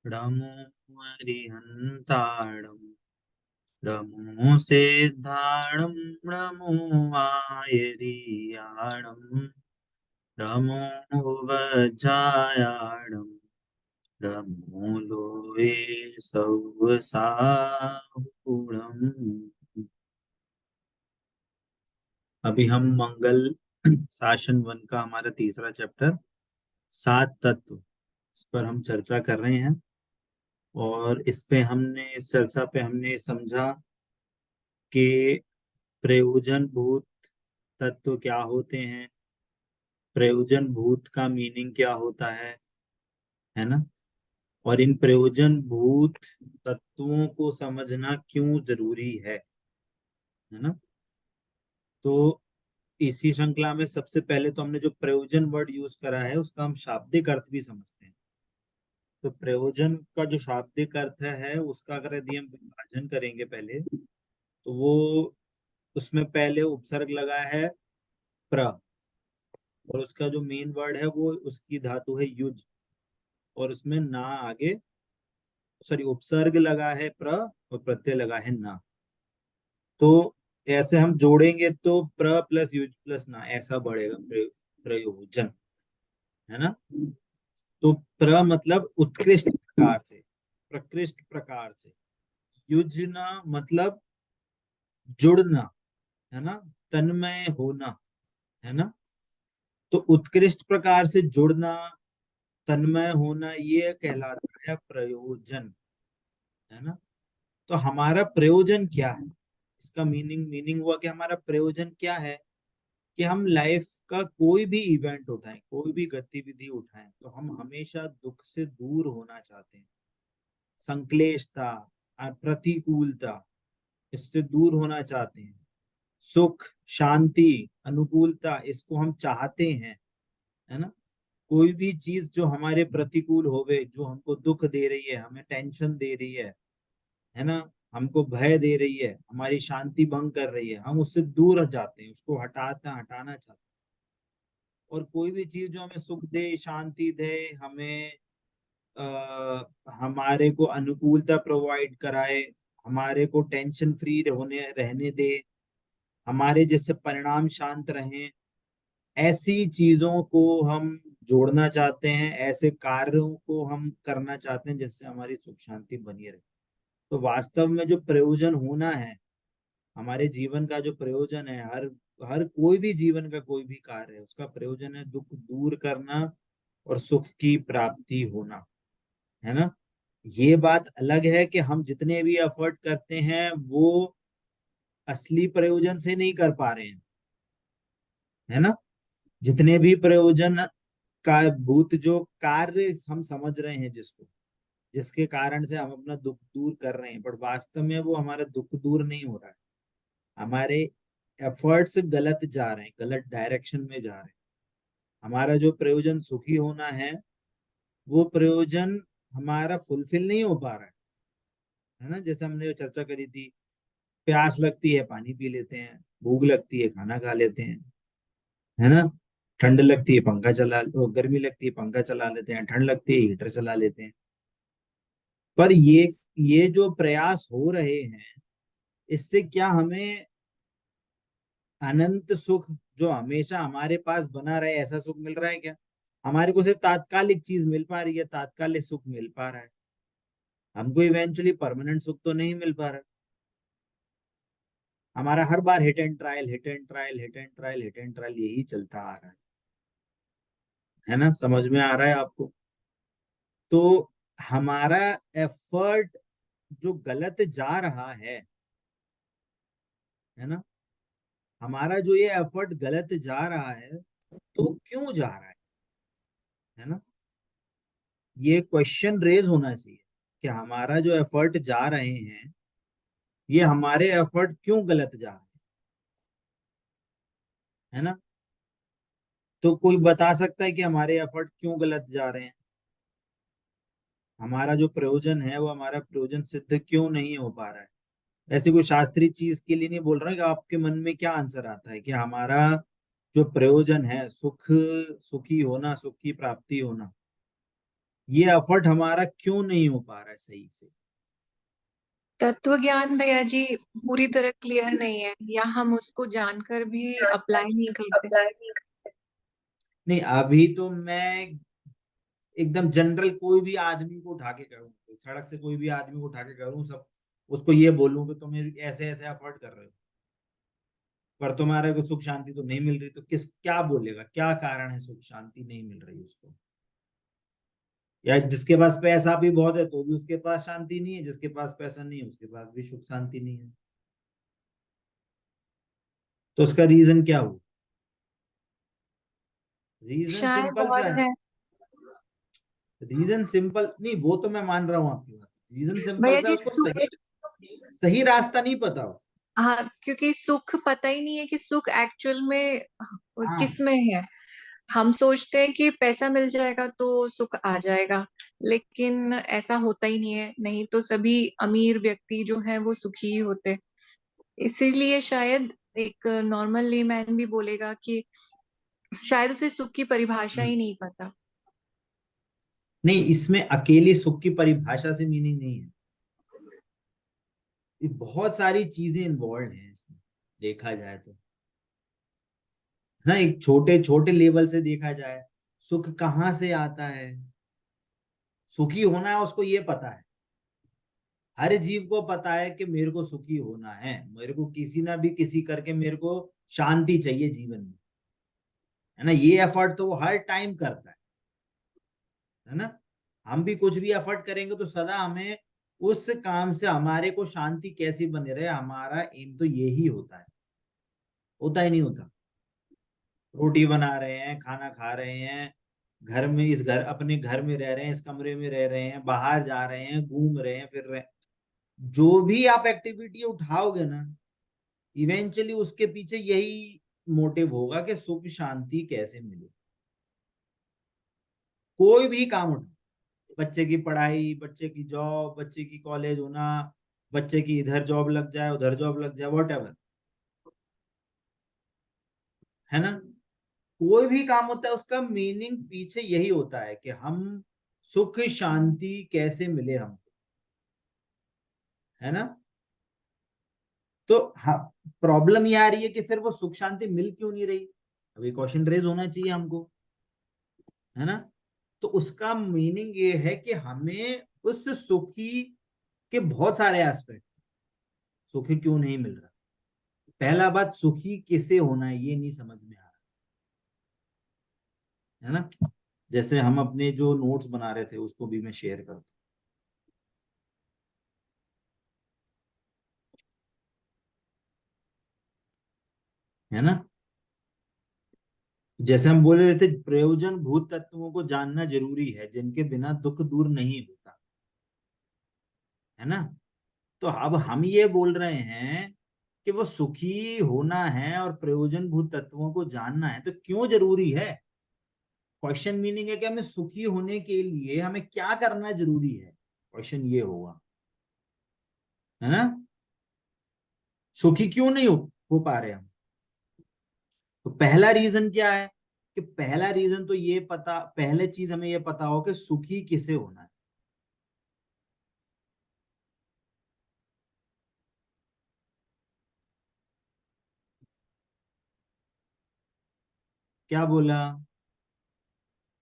डमो अरिहन्ताणं डमो सिद्धाणं डमो आयरियाणं डमो वज्रायाणं डमो लोये सव्वसाहुणम्। अभी हम मंगल शासन वन का हमारा तीसरा चैप्टर सात तत्व, इस पर हम चर्चा कर रहे हैं। और इस चर्चा पे हमने समझा कि प्रयोजन भूत तत्व क्या होते हैं, प्रयोजन भूत का मीनिंग क्या होता है ना। और इन प्रयोजन भूत तत्वों को समझना क्यों जरूरी है ना। तो इसी श्रृंखला में सबसे पहले तो हमने जो प्रयोजन वर्ड यूज करा है उसका हम शाब्दिक अर्थ भी समझते हैं। तो प्रयोजन का जो शाब्दिक अर्थ है उसका अगर यदि हम विभाजन करेंगे पहले, तो वो उसमें पहले उपसर्ग लगा है प्र, और उसका जो मेन वर्ड है वो उसकी धातु है युज, और उसमें ना आगे, सॉरी, उपसर्ग लगा है प्र और प्रत्यय लगा है ना। तो ऐसे हम जोड़ेंगे तो प्र प्लस युज प्लस ना ऐसा बढ़ेगा प्रयोजन, है ना। तो प्र मतलब उत्कृष्ट प्रकार से, प्रकृष्ट प्रकार से। युजना मतलब जुड़ना, है ना, तन्मय होना, है ना। तो उत्कृष्ट प्रकार से जुड़ना, तन्मय होना, ये कहलाता है प्रयोजन, है ना। तो हमारा प्रयोजन क्या है, इसका मीनिंग हुआ कि हमारा प्रयोजन क्या है, कि हम लाइफ का कोई भी इवेंट उठाएं, कोई भी गतिविधि उठाएं, तो हम हमेशा दुख से दूर होना चाहते हैं। संक्लेशता, प्रतिकूलता, इससे दूर होना चाहते हैं। सुख, शांति, अनुकूलता, इसको हम चाहते हैं, है ना। कोई भी चीज जो हमारे प्रतिकूल होवे, जो हमको दुख दे रही है, हमें टेंशन दे रही है ना, हमको भय दे रही है, हमारी शांति भंग कर रही है, हम उससे दूर जाते हैं, उसको हटाना चाहते हैं। और कोई भी चीज जो हमें सुख दे, शांति दे, हमें हमारे को अनुकूलता प्रोवाइड कराए, हमारे को टेंशन फ्री होने रहने दे, हमारे जैसे परिणाम शांत रहें, ऐसी चीजों को हम जोड़ना चाहते हैं, ऐसे कार्यों को हम करना चाहते हैं जिससे हमारी सुख शांति बनी रहे। तो वास्तव में जो प्रयोजन होना है, हमारे जीवन का जो प्रयोजन है, हर हर कोई भी जीवन का कोई भी कार्य है, उसका प्रयोजन है दुख दूर करना और सुख की प्राप्ति होना, है ना। ये बात अलग है कि हम जितने भी एफर्ट करते हैं वो असली प्रयोजन से नहीं कर पा रहे हैं, है ना। जितने भी प्रयोजन का भूत जो कार्य हम समझ रहे हैं, जिसको जिसके कारण से हम अपना दुख दूर कर रहे हैं, पर वास्तव में वो हमारा दुख दूर नहीं हो रहा है। हमारे एफर्ट्स गलत जा रहे हैं, गलत डायरेक्शन में जा रहे हैं। हमारा जो प्रयोजन सुखी होना है, वो प्रयोजन हमारा फुलफिल नहीं हो पा रहा है ना। जैसे हमने जो चर्चा करी थी, प्यास लगती है पानी पी लेते हैं, भूख लगती है खाना खा लेते हैं, है ना। ठंड लगती है पंखा चला, गर्मी लगती है पंखा चला लेते हैं, ठंड लगती है हीटर चला लेते हैं। पर ये जो प्रयास हो रहे हैं, इससे क्या हमें अनंत सुख जो हमेशा हमारे पास बना रहे ऐसा सुख मिल रहा है क्या? हमारे को सिर्फ तात्कालिक चीज मिल पा रही है, तात्कालिक सुख मिल पा रहा है, हमको इवेंचुअली परमानेंट सुख तो नहीं मिल पा रहा है। हमारा हर बार hit and trial, hit and trial, hit and trial, hit and trial, यही चलता आ रहा है ना। समझ में आ रहा है आपको? तो हमारा एफर्ट जो गलत जा रहा है ना, हमारा जो ये एफर्ट गलत जा रहा है, तो क्यों जा रहा है ना। ये क्वेश्चन रेज होना चाहिए कि हमारा जो एफर्ट जा रहे हैं, ये हमारे एफर्ट क्यों गलत जा रहे हैं, है ना। तो कोई बता सकता है कि हमारे एफर्ट क्यों गलत जा रहे हैं? हमारा जो प्रयोजन है वो हमारा प्रयोजन सिद्ध क्यों नहीं हो पा रहा है? ऐसी कोई शास्त्रीय चीज के लिए नहीं बोल रहा है, कि आपके मन में क्या आंसर आता है कि हमारा जो प्रयोजन है सुखी होना, सुख की प्राप्ति होना, ये एफर्ट हमारा क्यों नहीं हो पा रहा है सही से? तत्व ज्ञान भैया जी पूरी तरह क्लियर नहीं है, या हम उसको जानकर भी अप्लाई नहीं करते। नहीं, अभी तो मैं एकदम जनरल कोई भी आदमी को उठा के करूँ, सड़क से कोई भी आदमी को उठा के करूँ, सब उसको ये बोलूं कि तुम ऐसे ऐसे एफर्ट कर रहे हो पर तुम्हारे को सुख शांति तो नहीं मिल रही, तो किस क्या बोलेगा, क्या कारण है सुख शांति नहीं मिल रही उसको? या जिसके पास पैसा भी बहुत है तो भी उसके पास शांति नहीं है, जिसके पास पैसा नहीं है उसके पास भी सुख शांति नहीं है। तो उसका रीजन क्या हो? रीजन शायद सिंपल सा बहुत है। है रीजन सिंपल नहीं, वो तो मैं मान रहा हूँ आपकी बात। रीजन सिंपल भैया सा है, जी। उसको सुख, सही सही रास्ता नहीं पता उसको। हाँ, क्योंकि सुख पता ही नहीं है कि सुख एक्चुअल में हाँ। किस में है। हम सोचते हैं कि पैसा मिल जाएगा तो सुख आ जाएगा, लेकिन ऐसा होता ही नहीं है। नहीं तो सभी अमीर व्यक्ति जो हैं वो सुखी ही होते। इसीलिए शायद एक नॉर्मल लेमैन भी बोलेगा कि शायद उसे सुख की परिभाषा ही नहीं पता। नहीं, इसमें अकेले सुख की परिभाषा से मीनिंग नहीं है, ये बहुत सारी चीजें इन्वॉल्व हैं इसमें, देखा जाए तो। है ना, एक छोटे छोटे लेवल से देखा जाए, सुख कहाँ से आता है? सुखी होना है उसको ये पता है, हर जीव को पता है कि मेरे को सुखी होना है, मेरे को किसी ना भी किसी करके मेरे को शांति चाहिए जीवन में। है ना, ये एफर्ट तो वो हर टाइम करता है ना। हम भी कुछ भी एफर्ट करेंगे तो सदा हमें उस काम से हमारे को शांति कैसी बने रहे, हमारा एम तो यही होता है। होता ही नहीं होता। रोटी बना रहे हैं, खाना खा रहे हैं, घर में, इस घर अपने घर में रह रहे हैं, इस कमरे में रह रहे हैं, बाहर जा रहे हैं, घूम रहे हैं, फिर रहे हैं, जो भी आप एक्टिविटी उठाओगे ना, इवेंचुअली उसके पीछे यही मोटिव होगा कि सुख शांति कैसे मिले। कोई भी काम उठाओ, बच्चे की पढ़ाई, बच्चे की जॉब, बच्चे की कॉलेज होना, बच्चे की इधर जॉब लग जाए उधर जॉब लग जाए, वॉट एवर, है ना, कोई भी काम होता है उसका मीनिंग पीछे यही होता है कि हम सुख शांति कैसे मिले हमको। है ना। तो हाँ, प्रॉब्लम ये आ रही है कि फिर वो सुख शांति मिल क्यों नहीं रही? अभी क्वेश्चन रेज होना चाहिए हमको। है ना। तो उसका मीनिंग ये है कि हमें उस सुखी के बहुत सारे एस्पेक्ट, सुखी क्यों नहीं मिल रहा। पहला बात, सुखी किसे होना है ये नहीं समझ में आ रहा। है ना। जैसे हम अपने जो नोट्स बना रहे थे उसको भी मैं शेयर करता हूँ। है ना। जैसे हम बोल रहे थे, प्रयोजन भूत तत्वों को जानना जरूरी है जिनके बिना दुख दूर नहीं होता। है ना। तो अब हम ये बोल रहे हैं कि वो सुखी होना है और प्रयोजन भूत तत्वों को जानना है, तो क्यों जरूरी है? क्वेश्चन मीनिंग है कि हमें सुखी होने के लिए हमें क्या करना जरूरी है, क्वेश्चन ये होगा। है ना। सुखी क्यों नहीं हो पा रहे हम? तो पहला रीजन क्या है? कि पहला रीजन तो ये पता, पहले चीज हमें ये पता हो कि सुखी किसे होना है। क्या बोला?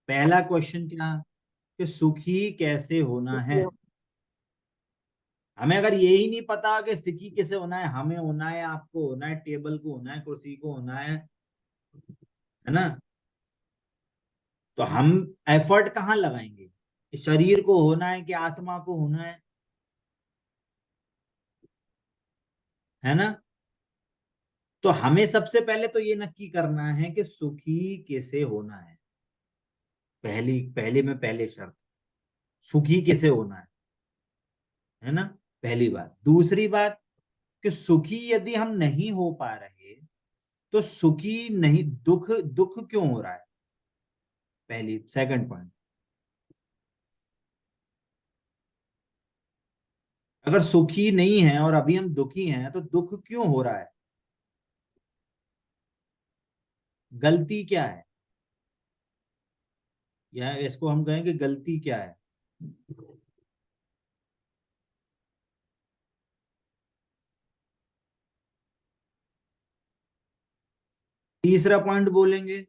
पहला क्वेश्चन क्या, कि सुखी कैसे होना है। हमें अगर यही नहीं पता कि सुखी कैसे होना है, हमें होना है, आपको होना है, टेबल को होना है, कुर्सी को होना है ना, तो हम एफर्ट कहाँ लगाएंगे? कि शरीर को होना है कि आत्मा को होना है ना। तो हमें सबसे पहले तो ये नक्की करना है कि सुखी कैसे होना है। पहली पहले में पहले शर्त, सुखी कैसे होना है ना, पहली बात। दूसरी बात, कि सुखी यदि हम नहीं हो पा रहे तो सुखी नहीं, दुख दुख क्यों हो रहा है? पहली सेकंड पॉइंट, अगर सुखी नहीं है और अभी हम दुखी हैं तो दुख क्यों हो रहा है? गलती क्या है? या इसको हम कहेंगे गलती क्या है। तीसरा पॉइंट बोलेंगे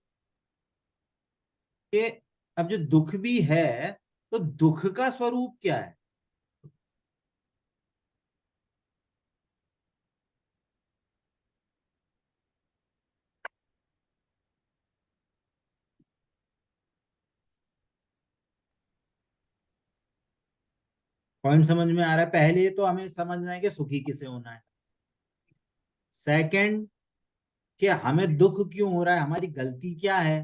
कि अब जो दुख भी है, तो दुख का स्वरूप क्या है। पॉइंट समझ में आ रहा है। पहले तो हमें समझना है कि सुखी किसे होना है। सेकंड, कि हमें दुख क्यों हो रहा है, हमारी गलती क्या है,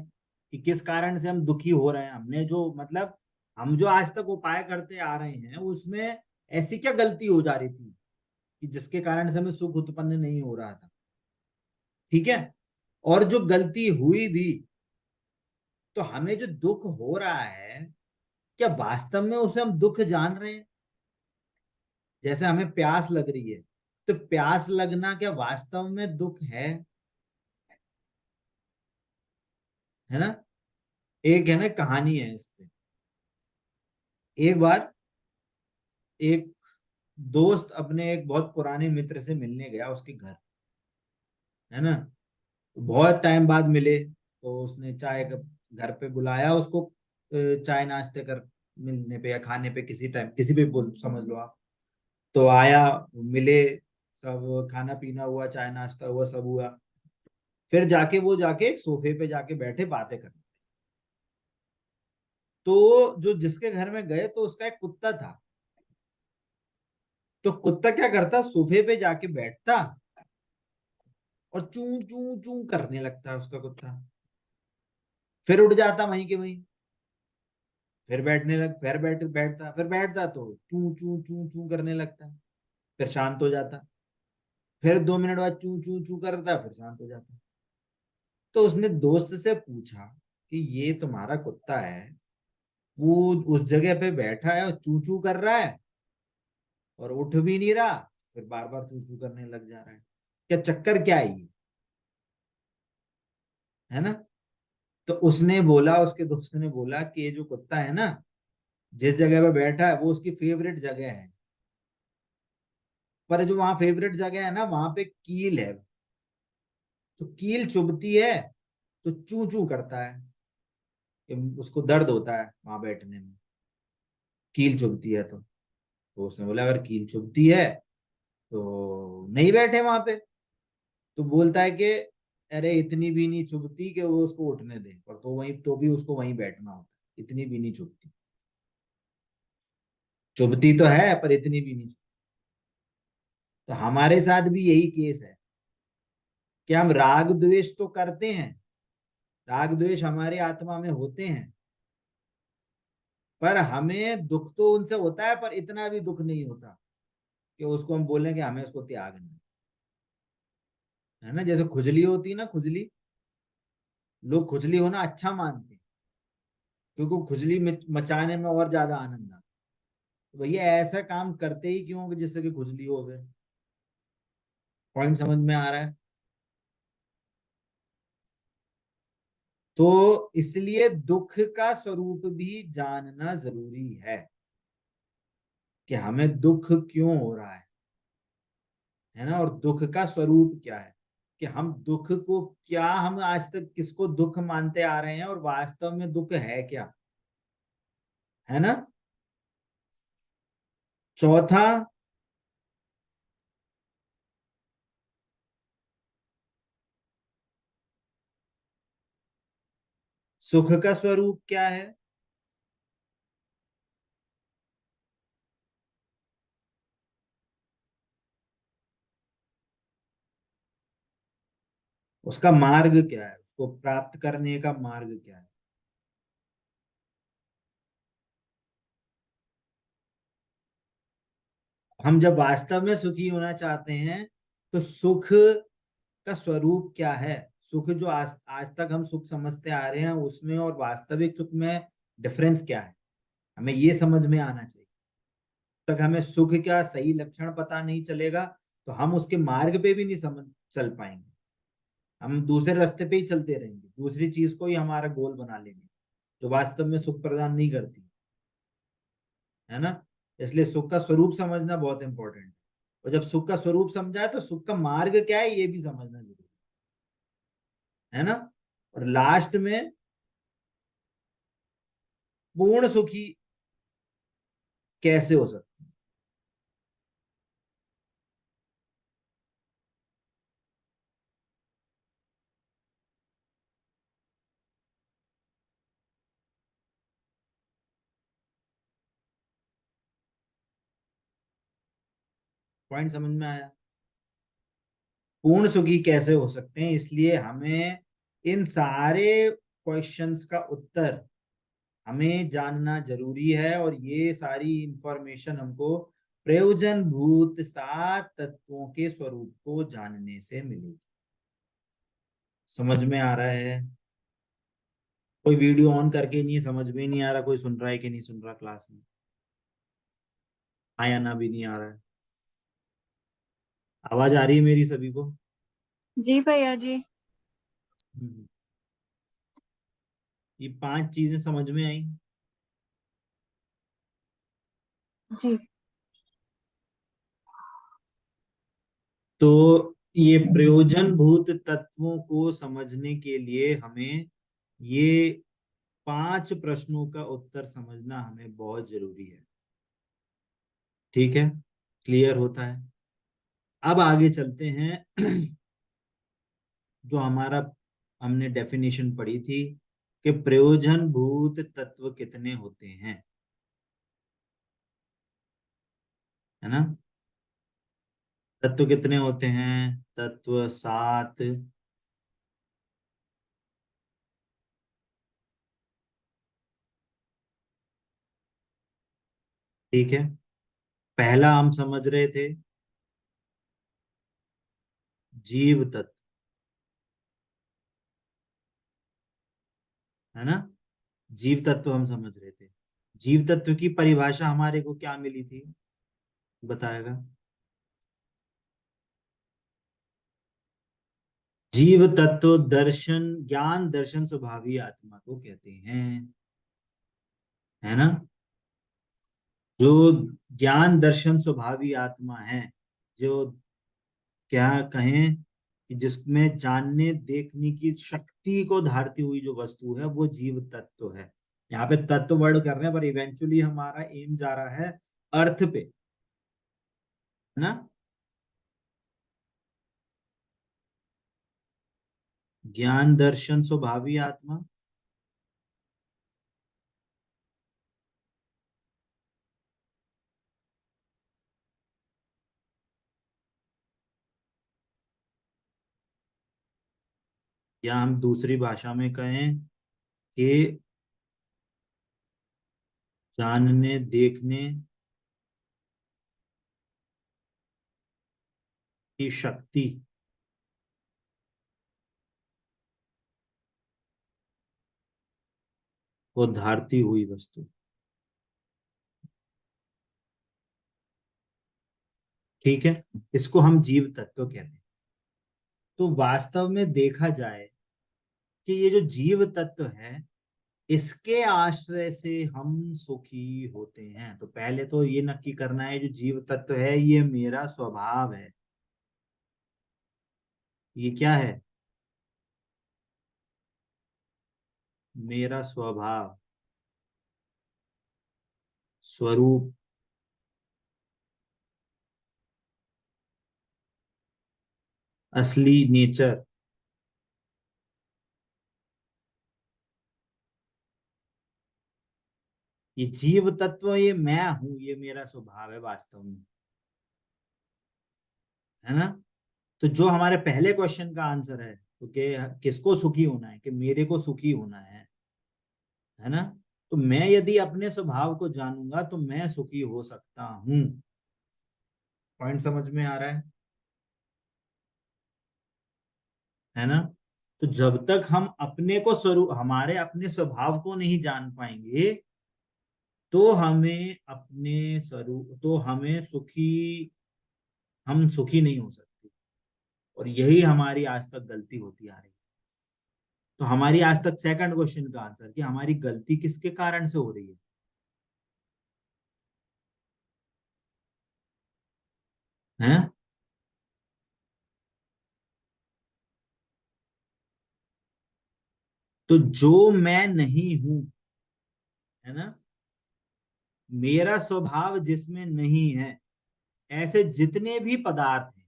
कि किस कारण से हम दुखी हो रहे हैं। हमने जो मतलब हम जो आज तक उपाय करते आ रहे हैं उसमें ऐसी क्या गलती हो जा रही थी कि जिसके कारण से हमें सुख उत्पन्न नहीं हो रहा था। ठीक है। और जो गलती हुई भी, तो हमें जो दुख हो रहा है, क्या वास्तव में उसे हम दुख जान रहे हैं। जैसे हमें प्यास लग रही है, तो प्यास लगना क्या वास्तव में दुख है ना। एक है ना, कहानी है इस पे। एक बार एक दोस्त अपने एक बहुत पुराने मित्र से मिलने गया उसके घर, है ना। बहुत टाइम बाद मिले, तो उसने चाय का घर पे बुलाया उसको, चाय नाश्ते कर मिलने पे या खाने पे, किसी टाइम किसी भी बोल समझ लो आप। तो आया, मिले, सब खाना पीना हुआ, चाय नाश्ता हुआ, सब हुआ। फिर जाके एक सोफे पे जाके बैठे बातें करने। तो जो जिसके घर में गए, तो उसका एक कुत्ता था। तो कुत्ता क्या करता, सोफे पे जाके बैठता और चू चू चू करने लगता है उसका कुत्ता। फिर उठ जाता वहीं के वहीं, फिर बैठता, फिर बैठता तो चू चू चू चू करने लगता, फिर शांत हो जाता। फिर 2 मिनट बाद चू चू चू करता, फिर शांत हो जाता। तो उसने दोस्त से पूछा कि ये तुम्हारा कुत्ता है, वो उस जगह पे बैठा है और चू चू कर रहा है और उठ भी नहीं रहा, फिर बार बार चू चू करने लग जा रहा है, क्या चक्कर क्या है ये, है ना। तो उसने बोला, उसके दोस्त ने बोला कि ये जो कुत्ता है ना, जिस जगह पे बैठा है वो उसकी फेवरेट जगह है, पर जो वहां फेवरेट जगह है ना, वहां पे कील है, तो कील चुभती है, तो चू चू करता है, कि उसको दर्द होता है वहां बैठने में, कील चुभती है तो उसने बोला अगर कील चुभती है तो नहीं बैठे वहां पे। तो बोलता है कि अरे इतनी भी नहीं चुभती कि वो उसको उठने दे, पर तो वहीं तो भी उसको वहीं बैठना होता है, इतनी भी नहीं चुभती। चुभती तो है पर इतनी भी नहीं चुभती। तो हमारे साथ भी यही केस है कि हम राग द्वेष तो करते हैं, राग द्वेष हमारे आत्मा में होते हैं, पर हमें दुख तो उनसे होता है, पर इतना भी दुख नहीं होता कि उसको हम बोलें कि हमें उसको त्यागना है ना। जैसे खुजली होती है ना, खुजली, लोग खुजली होना अच्छा मानते हैं, क्योंकि खुजली मचाने में और ज्यादा आनंद आता है। तो भैया ऐसा काम करते ही क्यों कि जिससे कि खुजली हो गए। पॉइंट समझ में आ रहा है। तो इसलिए दुख का स्वरूप भी जानना जरूरी कि हमें दुख क्यों हो रहा है ना, और दुख का स्वरूप क्या है, कि हम दुख को क्या, हम आज तक किसको दुख मानते आ रहे हैं और वास्तव में दुख है क्या, है ना। चौथा, सुख का स्वरूप क्या है। उसका मार्ग क्या है, उसको प्राप्त करने का मार्ग क्या है। हम जब वास्तव में सुखी होना चाहते हैं, तो सुख का स्वरूप क्या है, सुख जो आज तक हम सुख समझते आ रहे हैं उसमें और वास्तविक सुख में डिफरेंस क्या है, हमें ये समझ में आना चाहिए। तक हमें सुख का सही लक्षण पता नहीं चलेगा, तो हम उसके मार्ग पे भी नहीं समझ चल पाएंगे। हम दूसरे रास्ते पे ही चलते रहेंगे, दूसरी चीज को ही हमारा गोल बना लेंगे। जो वास्तव में सुख प्रदान नहीं करती, है ना। इसलिए सुख का स्वरूप समझना बहुत इंपॉर्टेंट है। और जब सुख का स्वरूप समझा है तो सुख का मार्ग क्या है ये भी समझना जरूरी है ना। और लास्ट में पूर्ण सुखी कैसे हो सकते हैं। पॉइंट समझ में आया। पूर्ण सुखी कैसे हो सकते हैं, इसलिए हमें इन सारे क्वेश्चंस का उत्तर हमें जानना जरूरी है। और ये सारी इंफॉर्मेशन हमको प्रयोजन भूत सात तत्वों के स्वरूप को जानने से मिलेगी। समझ में आ रहा है। कोई वीडियो ऑन करके नहीं, समझ में नहीं आ रहा कोई सुन रहा है कि नहीं सुन रहा क्लास में, आया ना भी नहीं आ रहा है। आवाज आ रही है मेरी सभी को। जी भैया जी। हम्म। ये 5 चीजें समझ में आई। जी। तो ये प्रयोजन भूत तत्वों को समझने के लिए हमें ये 5 प्रश्नों का उत्तर समझना हमें बहुत जरूरी है। ठीक है, क्लियर होता है। अब आगे चलते हैं। जो हमारा हमने डेफिनेशन पढ़ी थी कि प्रयोजन भूत तत्व कितने होते हैं, है ना। तत्व कितने होते हैं, तत्व 7। ठीक है, पहला हम समझ रहे थे जीव तत्व, है ना। जीव तत्व हम समझ रहे थे। जीव तत्व की परिभाषा हमारे को क्या मिली थी, बताएगा। जीव तत्व दर्शन ज्ञान दर्शन स्वभावी आत्मा को कहते हैं, है ना। जो ज्ञान दर्शन स्वभावी आत्मा है, जो क्या कहें कि जिसमें जानने देखने की शक्ति को धारती हुई जो वस्तु है वो जीव तत्व है। यहाँ पे तत्व वर्ड कर रहे हैं पर इवेंचुअली हमारा एम जा रहा है अर्थ पे, है ना। ज्ञान दर्शन स्वभावी आत्मा, या हम दूसरी भाषा में कहें कि जानने देखने की शक्ति को धारती हुई वस्तु। ठीक है, इसको हम जीव तत्व कहते हैं। तो वास्तव में देखा जाए कि ये जो जीव तत्व है इसके आश्रय से हम सुखी होते हैं। तो पहले तो ये नक्की करना है, जो जीव तत्व है ये मेरा स्वभाव है। ये क्या है, मेरा स्वभाव, स्वरूप, असली नेचर। ये जीव तत्व ये मैं हूं, ये मेरा स्वभाव है वास्तव में, है ना। तो जो हमारे पहले क्वेश्चन का आंसर है तो कि किसको सुखी होना है, कि मेरे को सुखी होना है ना। तो मैं यदि अपने स्वभाव को जानूंगा तो मैं सुखी हो सकता हूं। पॉइंट समझ में आ रहा है ना। तो जब तक हम अपने को स्वरूप हमारे अपने स्वभाव को नहीं जान पाएंगे तो हमें अपने स्वरूप तो हमें सुखी हम सुखी नहीं हो सकते। और यही हमारी आज तक गलती होती आ रही है। तो हमारी आज तक सेकंड क्वेश्चन का आंसर कि हमारी गलती किसके कारण से हो रही है? तो जो मैं नहीं हूं, है ना, मेरा स्वभाव जिसमें नहीं है, ऐसे जितने भी पदार्थ हैं,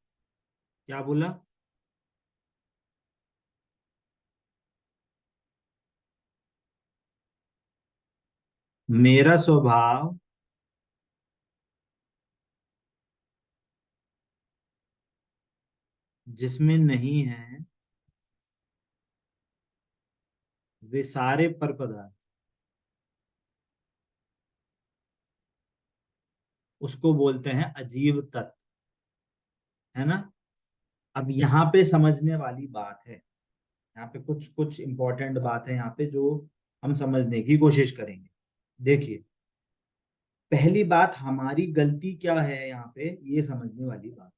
क्या बोला, मेरा स्वभाव जिसमें नहीं है, वे सारे पर पदार्थ, उसको बोलते हैं अजीव तत्व, है ना। अब यहाँ पे समझने वाली बात है, यहाँ पे कुछ कुछ इंपॉर्टेंट बात है यहाँ पे जो हम समझने की कोशिश करेंगे। देखिए, पहली बात, हमारी गलती क्या है यहाँ पे, ये समझने वाली बात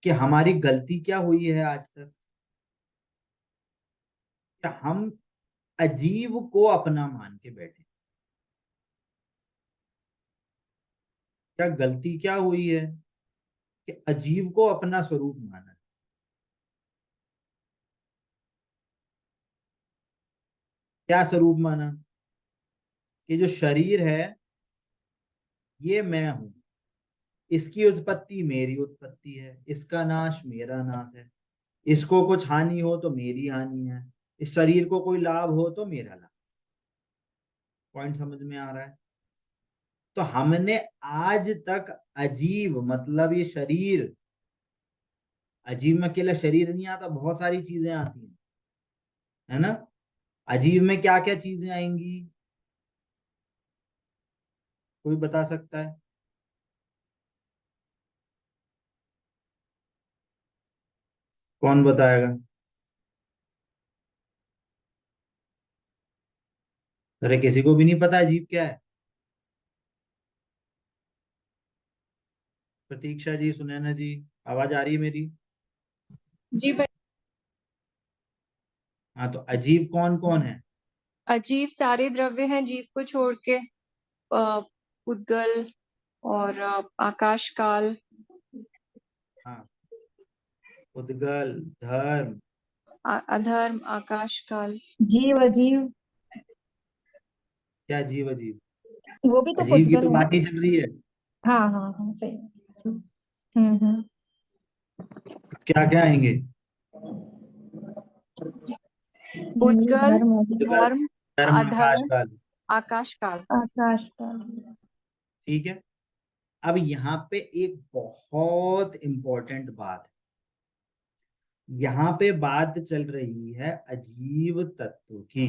कि हमारी गलती क्या हुई है आज तक, क्या हम अजीब को अपना मान के बैठे। क्या गलती क्या हुई है कि अजीब को अपना स्वरूप माना। क्या स्वरूप माना कि जो शरीर है ये मैं हूं, इसकी उत्पत्ति मेरी उत्पत्ति है, इसका नाश मेरा नाश है, इसको कुछ हानि हो तो मेरी हानि है, इस शरीर को कोई लाभ हो तो मेरा लाभ। पॉइंट समझ में आ रहा है? तो हमने आज तक अजीब मतलब ये शरीर, अजीब में अकेला शरीर नहीं आता, बहुत सारी चीजें आती हैं, है ना। अजीब में क्या क्या चीजें आएंगी, कोई बता सकता है? कौन बताएगा? अरे किसी को भी नहीं पता अजीब क्या है। प्रतीक्षा जी, सुनैना जी, आवाज आ रही है मेरी? जी भाई। हाँ, तो अजीब कौन कौन है? अजीब सारे द्रव्य हैं जीव को छोड़ के। उद्गल और आकाश काल। हाँ, उद्गल, धर्म। अधर्म, आकाश काल। जीव अजीव, क्या अजीब अजीब? वो भी तो अजीब की उद्गल तो है ना। बात ही चल रही है। हाँ हाँ हाँ, सही है। हम्म। तो क्या क्या आएंगे? उद्गल, धर्म हो गया, उद्गल, धर्म, धर्म, आकाश अधर्म, काल। आकाश काल। आकाश का। ठीक है। अब यहाँ पे एक बहुत इंपॉर्टेंट बात है, यहाँ पे बात चल रही है अजीव तत्व की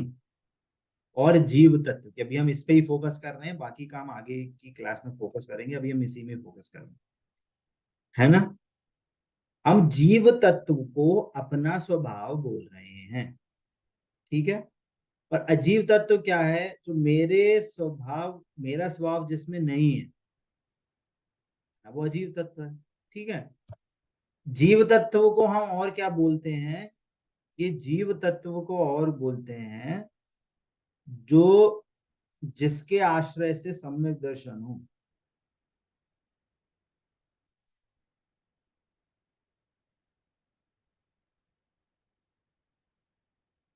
और जीव तत्व की। अभी हम इस पे ही फोकस कर रहे हैं, बाकी काम आगे की क्लास में फोकस करेंगे, अभी हम इसी में फोकस कर रहे हैं, है ना। हम जीव तत्व को अपना स्वभाव बोल रहे हैं, ठीक है। और अजीव तत्व क्या है? जो मेरा स्वभाव जिसमें नहीं है, वो अजीव तत्व है, ठीक है। जीव तत्व को हम और क्या बोलते हैं? ये जीव तत्व को और बोलते हैं जो जिसके आश्रय से सम्यक दर्शन हो।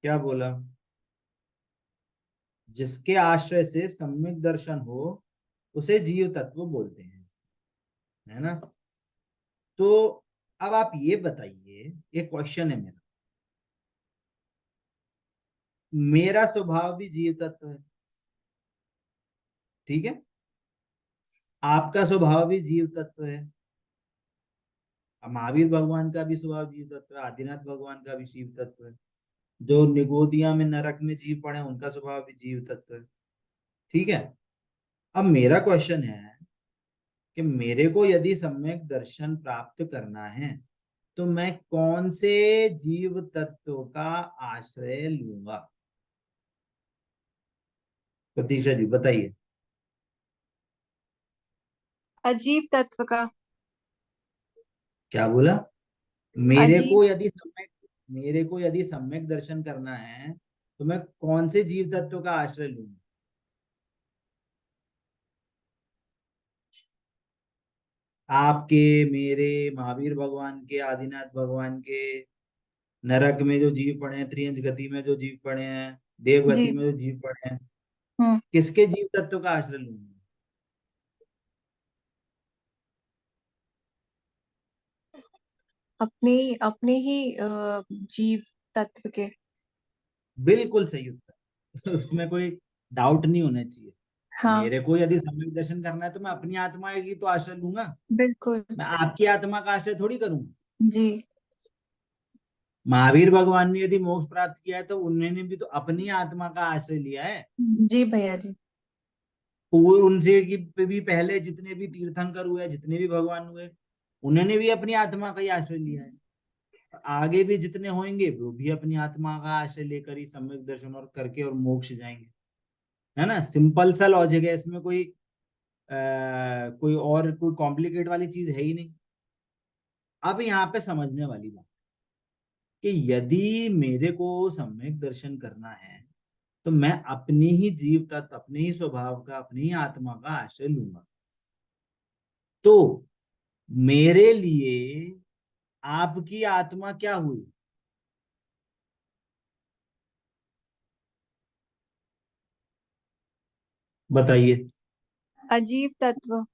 क्या बोला? जिसके आश्रय से सम्यक दर्शन हो उसे जीव तत्व बोलते हैं, है ना। तो अब आप ये बताइए, एक क्वेश्चन है मेरा, मेरा स्वभाव भी जीव तत्व है, ठीक है, आपका स्वभाव भी जीव तत्व है, अब महावीर भगवान का भी स्वभाव जीव तत्व है, आदिनाथ भगवान का भी जीव तत्व है, जो निगोदिया में नरक में जीव पड़े उनका स्वभाव भी जीव तत्व है, ठीक है। अब मेरा क्वेश्चन है कि मेरे को यदि सम्यक दर्शन प्राप्त करना है तो मैं कौन से जीव तत्व का आश्रय लूंगा? प्रतीक्षा जी बताइए। अजीव तत्व का। क्या बोला? मेरे अजीव, को यदि सम्यक मेरे को यदि सम्यक दर्शन करना है तो मैं कौन से जीव तत्व का आश्रय लूंगा? आपके, मेरे, महावीर भगवान के, आदिनाथ भगवान के, नरक में जो जीव पड़े हैं, त्रियंज गति में जो जीव पड़े हैं, देवगति जी। में जो जीव पड़े हैं, हम्म। किसके जीव तत्व का आश्रय लूंगा? अपने ही जीव तत्व के। बिल्कुल सही उत्तर। उसमें कोई डाउट नहीं होना चाहिए। हाँ। मेरे को यदि सम्यक दर्शन करना है तो मैं अपनी आत्मा की तो आश्रय लूंगा। बिल्कुल। मैं आपकी आत्मा का आश्रय थोड़ी करूंगा। जी। महावीर भगवान ने यदि मोक्ष प्राप्त किया है तो उन्होंने भी तो अपनी आत्मा का आश्रय लिया है। जी भैया जी। उनसे की भी पहले जितने भी तीर्थंकर हुए, जितने भी भगवान हुए, उन्होंने भी अपनी आत्मा का ही आश्रय लिया है। आगे भी जितने होंगे वो भी अपनी आत्मा का आश्रय लेकर ही सम्यक दर्शन और करके और मोक्ष जाएंगे। है ना, सिंपल सा लॉजिक है इसमें। कोई और कोई कॉम्प्लिकेट वाली चीज है ही नहीं। अब यहाँ पे समझने वाली बात कि यदि मेरे को सम्यक दर्शन करना है तो मैं अपनी ही जीव तत्व, अपने ही स्वभाव का, अपनी ही आत्मा का आश्रय लूंगा। तो मेरे लिए आपकी आत्मा क्या हुई? बताइए। अजीव तत्व।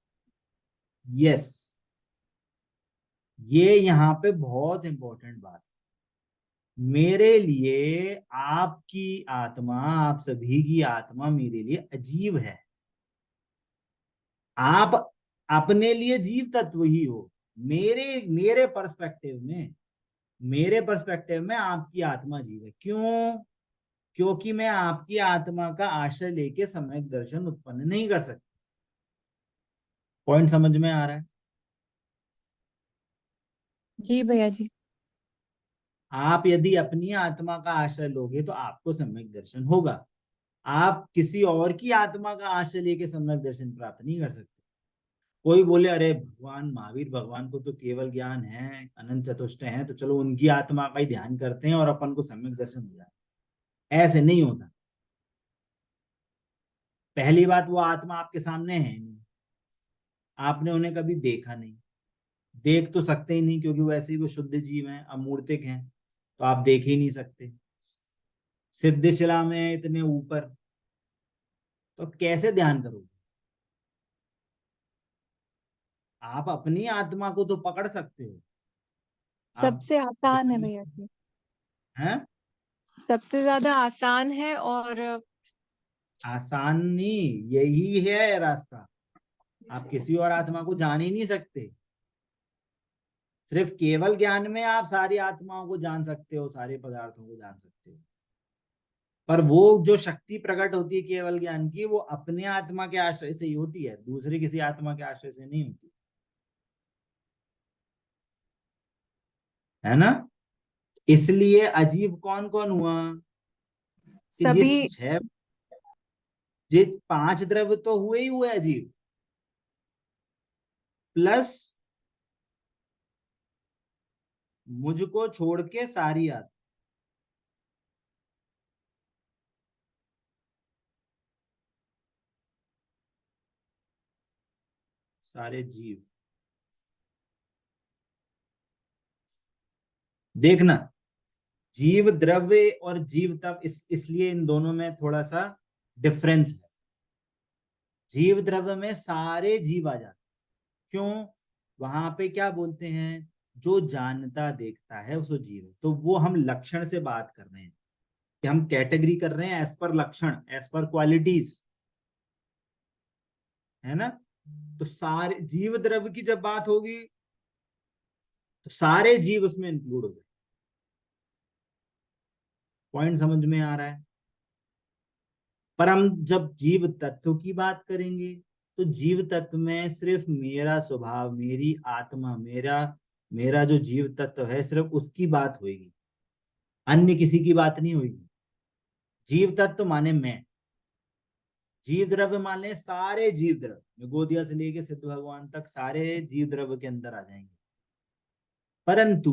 यस, ये यहाँ पे बहुत इंपॉर्टेंट बात है। मेरे लिए आपकी आत्मा, आप सभी की आत्मा मेरे लिए अजीब है। आप अपने लिए जीव तत्व ही हो। मेरे मेरे पर्सपेक्टिव में, आपकी आत्मा जीव है। क्यों? क्योंकि मैं आपकी आत्मा का आश्रय लेके सम्यक दर्शन उत्पन्न नहीं कर सकता। पॉइंट समझ में आ रहा है? जी भैया जी। आप यदि अपनी आत्मा का आश्रय लोगे तो आपको सम्यक दर्शन होगा। आप किसी और की आत्मा का आश्रय लेके सम्यक दर्शन प्राप्त नहीं कर सकते। कोई बोले अरे भगवान महावीर भगवान को तो केवल ज्ञान है, अनंत चतुष्टय है, तो चलो उनकी आत्मा का ही ध्यान करते हैं और अपन को सम्यक दर्शन हो जाए। ऐसे नहीं होता। पहली बात, वो आत्मा आपके सामने है नहीं, आपने उन्हें कभी देखा नहीं, देख तो सकते ही नहीं क्योंकि वैसे ही वो शुद्ध जीव हैं, अमूर्तिक हैं, तो आप देख ही नहीं सकते। सिद्ध शिला में इतने ऊपर, तो कैसे ध्यान करोगे? आप अपनी आत्मा को तो पकड़ सकते हो। आप सबसे आसान है ध्यान भैया जी। है। सबसे ज्यादा आसान है और आसान नहीं, यही है रास्ता। आप किसी और आत्मा को जान ही नहीं सकते। सिर्फ केवल ज्ञान में आप सारी आत्माओं को जान सकते हो, सारे पदार्थों को जान सकते हो। पर वो जो शक्ति प्रकट होती है केवल ज्ञान की, वो अपने आत्मा के आश्रय से ही होती है, दूसरे किसी आत्मा के आश्रय से नहीं होती। है ना? इसलिए अजीब कौन कौन हुआ? कि ये सभी। छह, ये पांच द्रव्य तो हुए ही हुए अजीब, प्लस मुझको छोड़ के सारी आत्मा, सारे जीव। देखना, जीव द्रव्य और जीव तप, इसलिए इन दोनों में थोड़ा सा डिफरेंस है। जीव द्रव्य में सारे जीव आ जाते। क्यों? वहां पे क्या बोलते हैं, जो जानता देखता है उसको जीव है। तो वो हम लक्षण से बात कर रहे हैं, कि हम कैटेगरी कर रहे हैं एज पर लक्षण, एज पर क्वालिटीज। है ना? तो सारे जीव द्रव्य की जब बात होगी तो सारे जीव उसमें इंक्लूड हो जाए। पॉइंट समझ में आ रहा है? पर हम जब जीव तत्व की बात करेंगे तो जीव तत्व में सिर्फ मेरा स्वभाव, मेरी आत्मा, मेरा मेरा जो जीव तत्व है, सिर्फ उसकी बात होगी, अन्य किसी की बात नहीं होगी। जीव तत्व माने मैं, जीव द्रव्य माने सारे जीव द्रव्य, गोदिया से लेके सिद्ध भगवान तक सारे जीव द्रव्य के अंदर आ जाएंगे। परंतु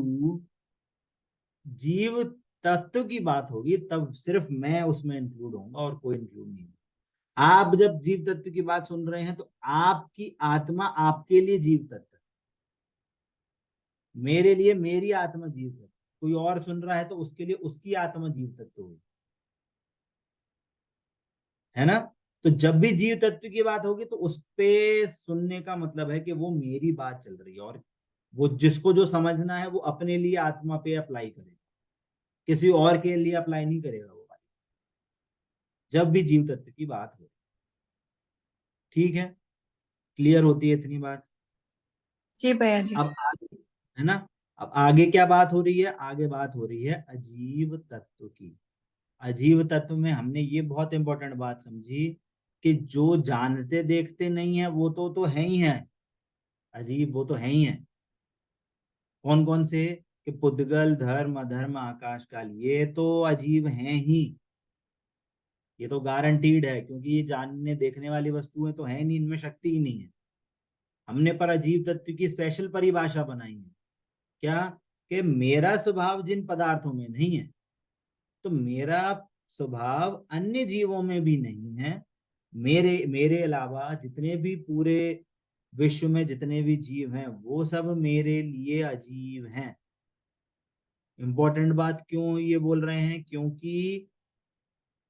जीव तत्व की बात होगी तब सिर्फ मैं उसमें इंक्लूड होऊंगा और कोई इंक्लूड नहीं होगा। आप जब जीव तत्व की बात सुन रहे हैं तो आपकी आत्मा आपके लिए जीव तत्व, मेरे लिए मेरी आत्मा जीव तत्व, कोई और सुन रहा है तो उसके लिए उसकी आत्मा जीव तत्व होगी, है ना। तो जब भी जीव तत्व की बात होगी तो उस पे सुनने का मतलब है कि वो मेरी बात चल रही है, और वो जिसको जो समझना है वो अपने लिए आत्मा पे अप्लाई करेगा, किसी और के लिए अप्लाई नहीं करेगा वो बात, जब भी जीव तत्व की बात हो। ठीक है, क्लियर होती है इतनी बात। जी भैया जी। अब आगे, है ना, अब आगे क्या बात हो रही है, आगे बात हो रही है अजीव तत्व की। अजीव तत्व में हमने ये बहुत इंपॉर्टेंट बात समझी कि जो जानते देखते नहीं है वो तो है ही है, अजीब वो तो है ही है। कौन कौन से, कि पुद्गल, धर्म, अधर्म, आकाश काल, ये तो अजीब हैं ही, ये तो गारंटीड है, क्योंकि ये जानने देखने वाली वस्तुएं तो है नहीं, इनमें शक्ति ही नहीं है। हमने पर अजीव तत्व की स्पेशल परिभाषा बनाई है, क्या, कि मेरा स्वभाव जिन पदार्थों में नहीं है, तो मेरा स्वभाव अन्य जीवों में भी नहीं है। मेरे मेरे अलावा जितने भी पूरे विश्व में जितने भी जीव हैं वो सब मेरे लिए अजीब हैं। इंपॉर्टेंट बात क्यों ये बोल रहे हैं, क्योंकि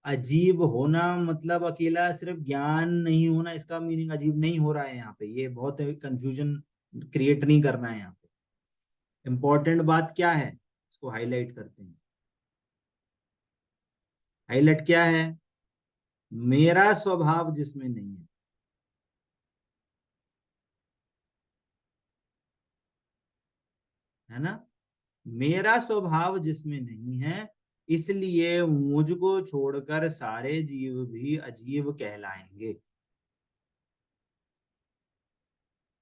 अजीब होना मतलब अकेला सिर्फ ज्ञान नहीं होना, इसका मीनिंग अजीब नहीं हो रहा है यहाँ पे, ये बहुत कंफ्यूजन क्रिएट नहीं करना है यहाँ पे। इंपॉर्टेंट बात क्या है, इसको हाईलाइट करते हैं। हाईलाइट क्या है, मेरा स्वभाव जिसमें नहीं है ना, मेरा स्वभाव जिसमें नहीं है, इसलिए मुझको छोड़कर सारे जीव भी अजीब कहलाएंगे।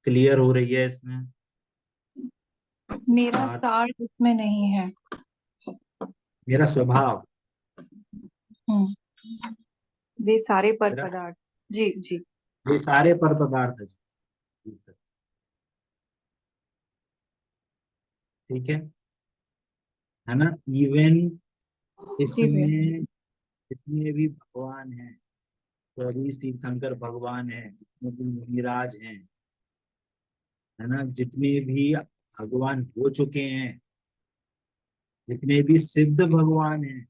क्लियर हो रही है इसमें मेरा बात, सार इसमें नहीं है। मेरा स्वभाव, हम्म। वे सारे पर मेरा, पदार्थ। जी जी। ये सारे पर पदार्थ है। ठीक है ना। इवन जी भैया। इसमें जितने भी भगवान हैं, तो अभी तीर्थंकर भगवान है, जितने भी मुनिराज हैं, है ना, जितने भी भगवान हो चुके हैं, जितने भी सिद्ध भगवान हैं,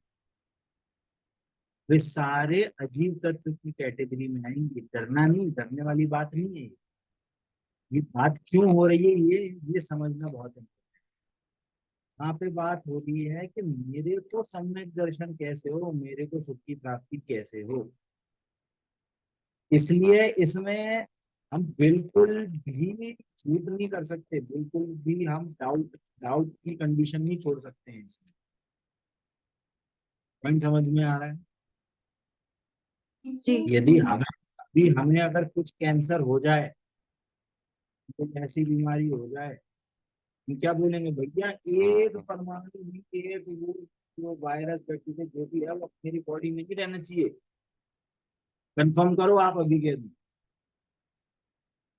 वे सारे अजीब तत्व की कैटेगरी में आएंगे। डरना नहीं, डरने वाली बात नहीं है ये बात क्यों हो रही है, ये समझना बहुत है। यहाँ पे बात हो रही है कि मेरे को सम्यक दर्शन कैसे हो, मेरे को सुख की प्राप्ति कैसे हो। इसलिए इसमें हम बिल्कुल भी छूट नहीं कर सकते, बिल्कुल भी हम डाउट डाउट की कंडीशन नहीं छोड़ सकते हैं इसमें। पॉइंट समझ में आ रहा है। जी यदि हमें अभी हमें अगर कुछ कैंसर हो जाए, तो ऐसी बीमारी हो जाए, हम क्या बोलेंगे, भैया एक परमाणु भी, एक वो जो वायरस बैक्टीरिया जो भी है वो मेरी बॉडी में ही रहना चाहिए, कंफर्म करो आप अभी के दिन।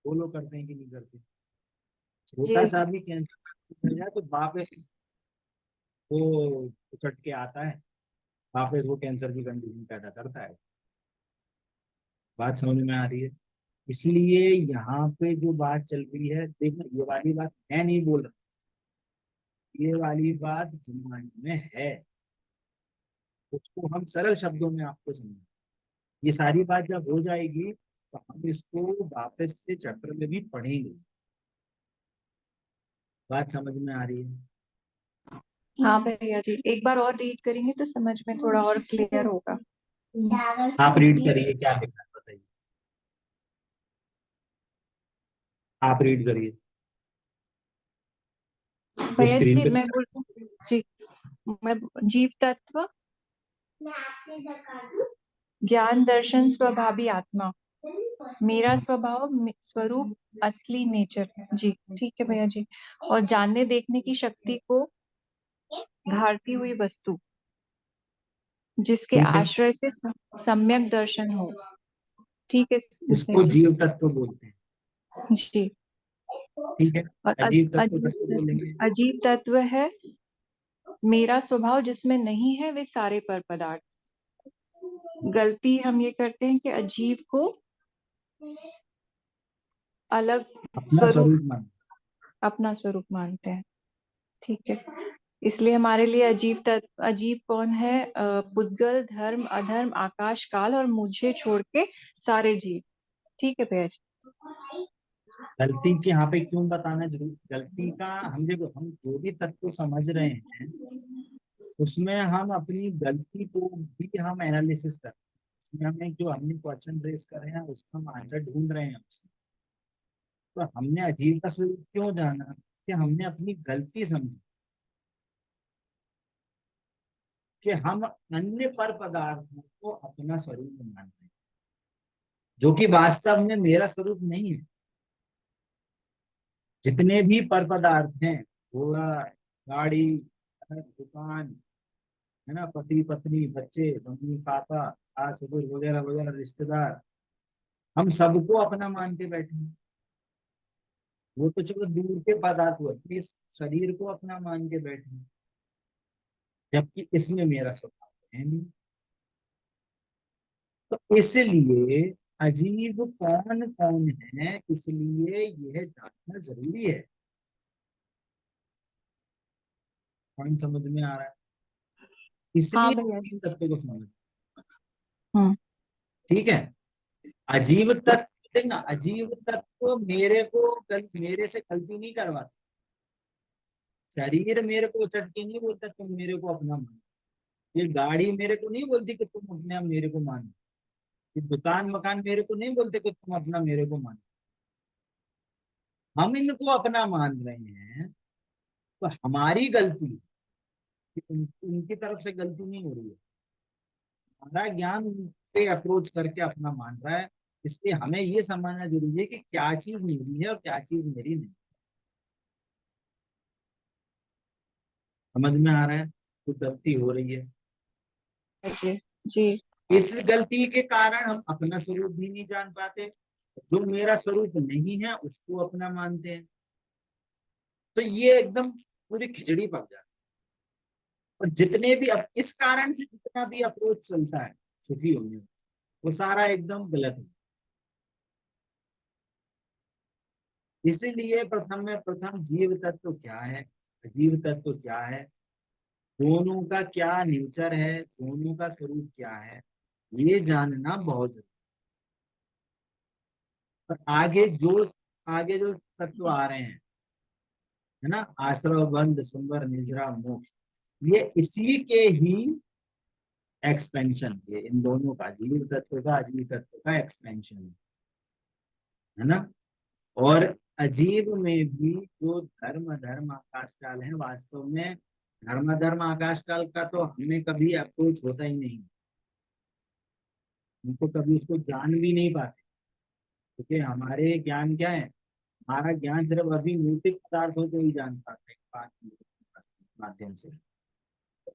वो लोग करते हैं कि नहीं करते। छोटा जी। सा भी कैंसर हो जाए तो वापस वो उछट के आता है, वापस वो कैंसर की कंडीशन पैदा करता है। बात समझ में आ रही है। इसलिए यहाँ पे जो बात चल रही है, देखो ये वाली बात मैं नहीं बोल रहा, ये वाली बात ब्रह्मांड में है, उसको हम सरल शब्दों में आपको समझें। ये सारी बात जब हो जाएगी तो हम इसको वापस से चैप्टर में भी पढ़ेंगे। बात समझ में आ रही है। हाँ भैया जी, एक बार और रीड करेंगे तो समझ में थोड़ा और क्लियर होगा। आप रीड करिए, क्या लिखा है बताइए, आप रीड करिए जो भैया स्क्रीन जी पे। मैं बोल जी, मैं जीव तत्व, ज्ञान दर्शन स्वभावी आत्मा, मेरा स्वभाव स्वरूप असली नेचर। जी ठीक है भैया जी। और जानने देखने की शक्ति को घारती हुई वस्तु, जिसके ठीक है, आश्रय से सम्यक दर्शन हो। ठीक है भैया इसको जी। जीव तत्व बोलते हैं। जी। ठीक है, और अजीब तत्व किसको अजीब बोलेंगे। अजीब तत्व है मेरा स्वभाव जिसमें नहीं है वे सारे पर पदार्थ। गलती हम ये करते हैं कि अजीब को अलग अपना स्वरूप, स्वरूप मान। अपना स्वरूप मानते हैं। ठीक है, इसलिए हमारे लिए अजीब तत्व, अजीब कौन है? पुद्गल, धर्म, अधर्म, आकाश, काल और मुझे छोड़ के सारे जीव। ठीक है भैया जी। गलती के यहाँ पे क्यों बताना जरूरी? गलती का हम देखो, हम जो भी तत्व समझ रहे हैं उसमें हम अपनी गलती को भी हम एनालिसिस कर रहे हैं। उसमें हमें जो हमने क्वेश्चन रेस कर रहे हैं उसका हम आंसर ढूंढ रहे हैं। तो हमने अजीब का स्वरूप क्यों जाना? कि हमने अपनी गलती समझी कि हम अन्य पर पदार्थों को अपना स्वरूप मान रहे हैं, जो कि वास्तव में मेरा स्वरूप नहीं है। जितने भी पर पदार्थ हैं, घोड़ा, गाड़ी, दुकान, है ना, पति पत्नी, बच्चे, मम्मी पापा, सास ससुर वगैरह वगैरह, रिश्तेदार, हम सबको अपना मान के बैठे हैं। वो तो चलो दूर के पदार्थ हुए, इस शरीर को अपना मान के बैठे हैं, जबकि इसमें मेरा स्वभाव है नहीं। तो इसलिए अजीब कौन कौन है, इसलिए यह जानना जरूरी है। पॉइंट समझ में आ रहा है? हाँ इसलिए भैया अजीब जी। तत्व को समझ। हम्म। ठीक है। अजीब तत्व ना, अजीब तत्व मेरे को मेरे से गलती नहीं करवाता। शरीर मेरे को उचट के नहीं बोलता तुम मेरे को अपना मान। ये गाड़ी मेरे को नहीं बोलती कि तुम अपने आप मेरे को मानो। ये दुकान मकान मेरे को नहीं बोलते कि तुम अपना मेरे को मानो। हम इनको अपना मान रहे हैं, तो हमारी गलती, उनकी तरफ से गलती नहीं हो रही है। हमारा ज्ञान उन पे अप्रोच करके अपना मान रहा है। इसलिए हमें ये समझना जरूरी है कि क्या चीज मेरी है और क्या चीज मेरी नहीं। समझ में आ रहा है? तो गलती हो रही है। जी जी। इस गलती के कारण हम अपना स्वरूप भी नहीं जान पाते। जो मेरा स्वरूप नहीं है उसको अपना मानते हैं। तो ये एकदम पूरी खिचड़ी पक जाती है। और जितने भी अब इस कारण से जितना भी अप्रोच चलता है सुखी होने में, वो सारा एकदम गलत है। इसीलिए प्रथम में प्रथम जीव तत्व क्या है, अजीव तत्व क्या है, दोनों का क्या नेचर है, दोनों का स्वरूप क्या है, ये जानना बहुत जरूरी है। और आगे जो तत्व आ रहे हैं, है ना, आश्रव, बंध, सुंदर, निजरा, मोक्ष, ये इसी के ही एक्सपेंशन, ये इन दोनों का, जीव तत्व का अजीव तत्व का एक्सपेंशन है ना। और अजीब में भी जो धर्म धर्म आकाश काल है, वास्तव में धर्म धर्म आकाश काल का तो हमें कभी अप्रोच होता ही नहीं। हम तो कभी उसको जान भी नहीं पाते, क्योंकि हमारे ज्ञान क्या है, हमारा ज्ञान सिर्फ अभी भौतिक पदार्थों को ही जान पाते हैं बात के माध्यम से।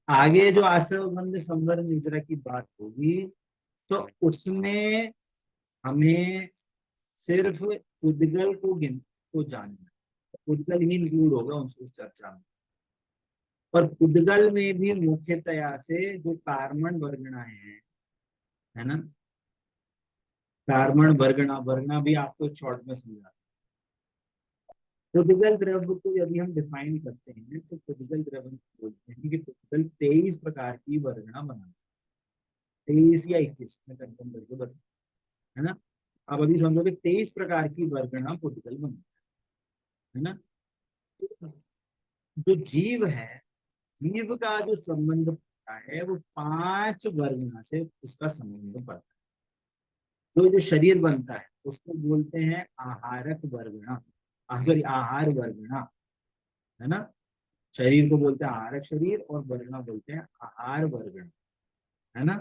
आगे जो आश्रव बंद संवर निद्रा की बात होगी, तो उसमें हमें सिर्फ उद्गल को जानना है। उद्गल ही इंक्लूड होगा उस चर्चा में। और उद्गल में भी मुख्यतया से जो कार्बन वर्गणाएं हैं, है ना, कार्बन वर्गणा, वर्गणा भी आपको शॉर्ट में समझा। उद्गल द्रव्य को यदि हम डिफाइन करते हैं तो उद्गल द्रव्य बोलते हैं कि उद्गल 23 प्रकार की वर्गणा बनाता है। 23 या 21 में कंफर्म करके बता, है ना। अब अभी समझो कि 23 प्रकार की वर्गणा उद्गल बनाता है ना। जो जीव है, जीव का जो संबंध पड़ता है वो 5 वर्गणा से उसका संबंध पड़ता है। जो शरीर बनता है उसको बोलते हैं आहारक वर्गणा, सॉरी आहार वर्गणा, है ना। शरीर को बोलते हैं आहारक शरीर और वर्गणा बोलते हैं आहार वर्गणा, है ना।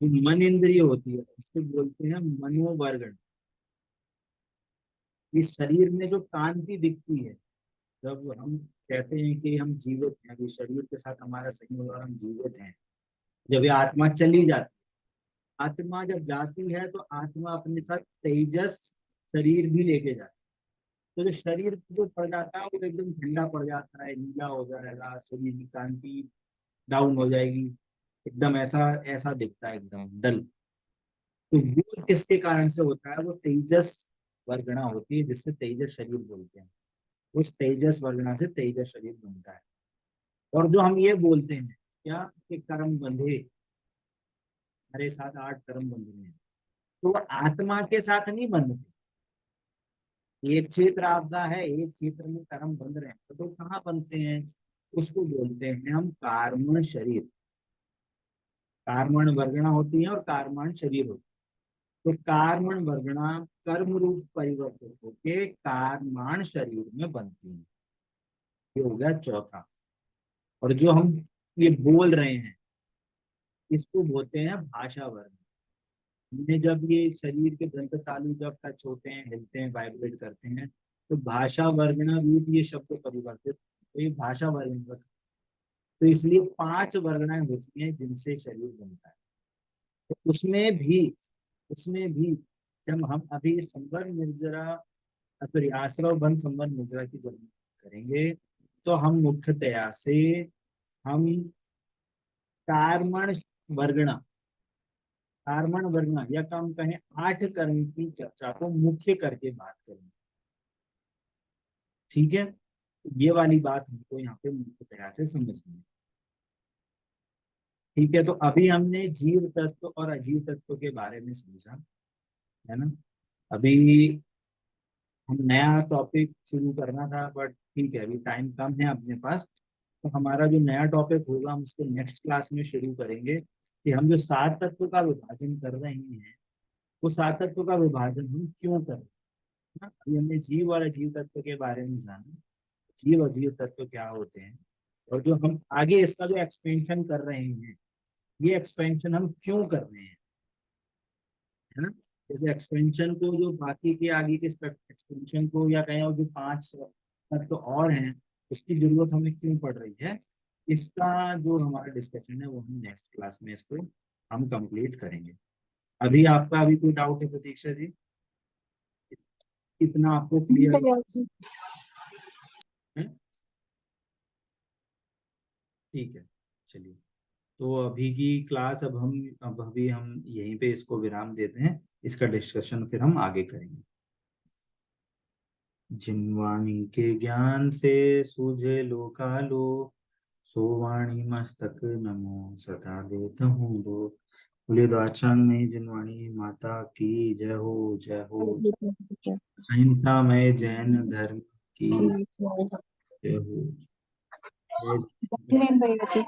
जो मन इंद्रिय होती है उसको बोलते हैं मनोवर्गण। इस शरीर में जो कांति दिखती है, जब हम कहते हैं कि हम जीवित हैं, अभी शरीर के साथ हमारा संयोग और हम जीवित हैं, जब ये आत्मा चली जाती है, आत्मा जब जाती है तो आत्मा अपने साथ तेजस शरीर भी लेके जाती तो जो शरीर जो पड़ जाता है वो एकदम ठंडा पड़ जाता है, नीला हो जाएगा, शरीर की कांति डाउन हो जाएगी, एकदम ऐसा ऐसा दिखता है, एकदम डल। तो वो किसके कारण से होता है? वो तेजस वर्गणा होती है, जिससे तेजस शरीर बोलते हैं। उस तेजस वर्गणा से तेजस शरीर बनता है। और जो हम ये बोलते हैं क्या कि कर्म बंधे, हमारे साथ 8 कर्म बंधने हैं, तो वो आत्मा के साथ नहीं बंधते। एक क्षेत्र आपका है, एक क्षेत्र में कर्म बंध रहे हैं, तो कहाँ बनते हैं? उसको बोलते हैं हम कार्मण शरीर। कार्मण वर्गणा होती है और कार्मण शरीर होती है। तो कार्मण वर्गणा कर्म रूप परिवर्तित होके कार्माण शरीर में बनती है। ये हो गया चौथा। और जो हम ये बोल रहे हैं इसको बोलते हैं भाषा वर्ग। में जब ये शरीर के दंत तालु जब टच होते हैं, हिलते हैं, वाइब्रेट करते हैं, तो भाषा वर्गणा रूप ये शब्द परिवर्तित, तो ये भाषा वर्गणा। तो इसलिए 5 वर्गणाएं होती हैं जिनसे शरीर बनता है। तो उसमें भी जब हम अभी संवर निर्जरा, सॉरी आश्रव बन संवर निर्जरा की जब करेंगे, तो हम मुख्यतया से हम कार्मण वर्गणा, कार्मण वर्गणा या हम कहें 8 कर्म की चर्चा को मुख्य करके बात करेंगे। ठीक है, ये वाली बात हमको यहाँ पे मुख्यतया से समझनी है। ठीक है, तो अभी हमने जीव तत्व और अजीव तत्व के बारे में समझा, है ना। अभी हम नया टॉपिक शुरू करना था, बट ठीक है अभी टाइम कम है अपने पास। तो हमारा जो नया टॉपिक होगा हम उसको नेक्स्ट क्लास में शुरू करेंगे, कि हम जो 7 तत्व का विभाजन कर रहे हैं, वो 7 तत्व का विभाजन हम क्यों कर रहे हैं। अभी हमने जीव और अजीव तत्व के बारे में जाना, जीव अजीव तत्व क्या होते हैं, और जो हम आगे इसका जो एक्सपेंशन कर रहे हैं, ये एक्सपेंशन हम क्यों कर रहे हैं, है ना। जैसे एक्सपेंशन को जो बाकी के आगे के एक्सपेंशन को या कहें और जो 5 तत्व और हैं उसकी जरूरत हमें क्यों पड़ रही है, इसका जो हमारा डिस्कशन है वो हम नेक्स्ट क्लास में इसको हम कंप्लीट करेंगे। अभी आपका अभी कोई डाउट है प्रतीक्षा जी? इतना आपको नहीं क्लियर भैया जी। है? ठीक है, चलिए। तो अभी की क्लास अब अभी हम यहीं पे इसको विराम देते हैं, इसका डिस्कशन फिर हम आगे करेंगे। जिनवाणी के ज्ञान से सूझे लोकालो, सो वाणी मस्तक नमो सदा देता हूँ दो। बोले द्वाचांग में जिनवाणी माता की जय हो, जय हो। अहिंसा में जैन धर्म की जय हो। जय भैया जी।